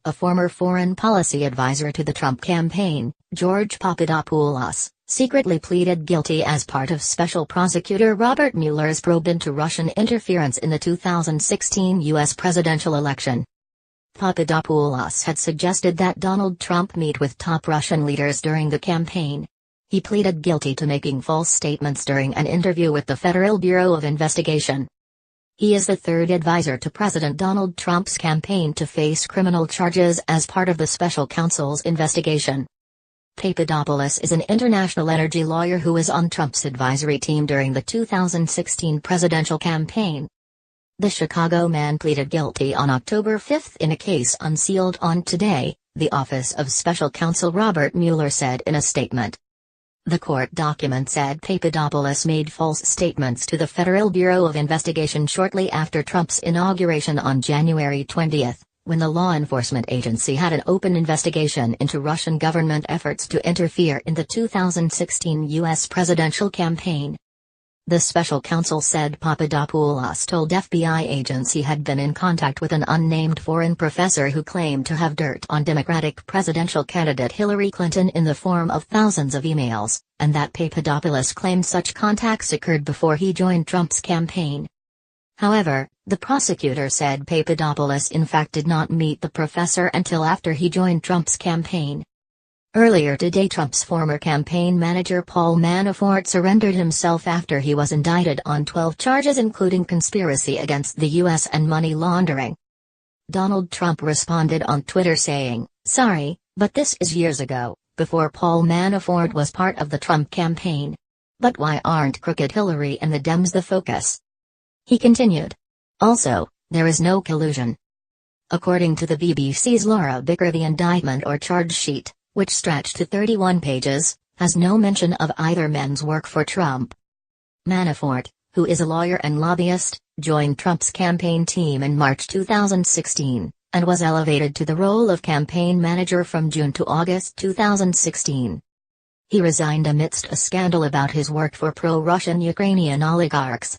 a former foreign policy advisor to the Trump campaign, George Papadopoulos, secretly pleaded guilty as part of Special Prosecutor Robert Mueller's probe into Russian interference in the 2016 U.S. presidential election. Papadopoulos had suggested that Donald Trump meet with top Russian leaders during the campaign. He pleaded guilty to making false statements during an interview with the Federal Bureau of Investigation. He is the third advisor to President Donald Trump's campaign to face criminal charges as part of the special counsel's investigation. Papadopoulos is an international energy lawyer who was on Trump's advisory team during the 2016 presidential campaign. The Chicago man pleaded guilty on October 5 in a case unsealed on Today, the Office of Special Counsel Robert Mueller said in a statement. The court document said Papadopoulos made false statements to the Federal Bureau of Investigation shortly after Trump's inauguration on January 20, when the law enforcement agency had an open investigation into Russian government efforts to interfere in the 2016 U.S. presidential campaign. The special counsel said Papadopoulos told FBI agents he had been in contact with an unnamed foreign professor who claimed to have dirt on Democratic presidential candidate Hillary Clinton in the form of thousands of emails, and that Papadopoulos claimed such contacts occurred before he joined Trump's campaign. However, the prosecutor said Papadopoulos in fact did not meet the professor until after he joined Trump's campaign. Earlier today, Trump's former campaign manager Paul Manafort surrendered himself after he was indicted on 12 charges including conspiracy against the U.S. and money laundering. Donald Trump responded on Twitter saying, "Sorry, but this is years ago, before Paul Manafort was part of the Trump campaign. But why aren't crooked Hillary and the Dems the focus?" He continued. "Also, there is no collusion." According to the BBC's Laura Bicker, the indictment or charge sheet, which stretched to 31 pages, has no mention of either men's work for Trump. Manafort, who is a lawyer and lobbyist, joined Trump's campaign team in March 2016, and was elevated to the role of campaign manager from June to August 2016. He resigned amidst a scandal about his work for pro-Russian Ukrainian oligarchs.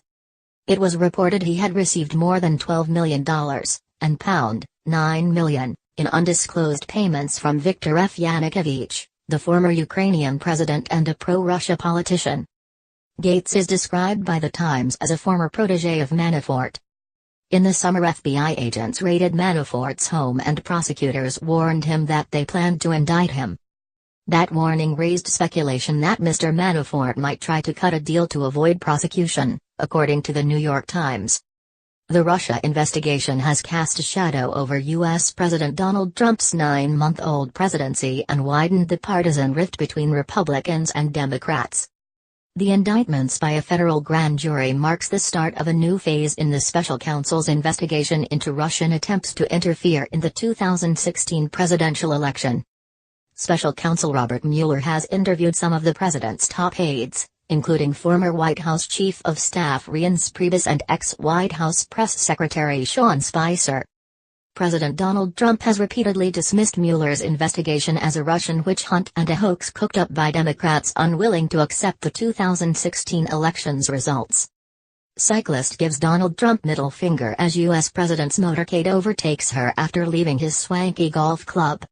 It was reported he had received more than $12 million, and £9 million, in undisclosed payments from Viktor F. Yanukovych, the former Ukrainian president and a pro-Russia politician. Gates is described by The Times as a former protege of Manafort. In the summer, FBI agents raided Manafort's home and prosecutors warned him that they planned to indict him. That warning raised speculation that Mr. Manafort might try to cut a deal to avoid prosecution, according to the New York Times. The Russia investigation has cast a shadow over U.S. President Donald Trump's 9-month-old presidency and widened the partisan rift between Republicans and Democrats. The indictments by a federal grand jury marks the start of a new phase in the special counsel's investigation into Russian attempts to interfere in the 2016 presidential election. Special counsel Robert Mueller has interviewed some of the president's top aides, including former White House Chief of Staff Reince Priebus and ex-White House Press Secretary Sean Spicer. President Donald Trump has repeatedly dismissed Mueller's investigation as a Russian witch hunt and a hoax cooked up by Democrats unwilling to accept the 2016 election's results. Cyclist gives Donald Trump middle finger as U.S. president's motorcade overtakes her after leaving his swanky golf club.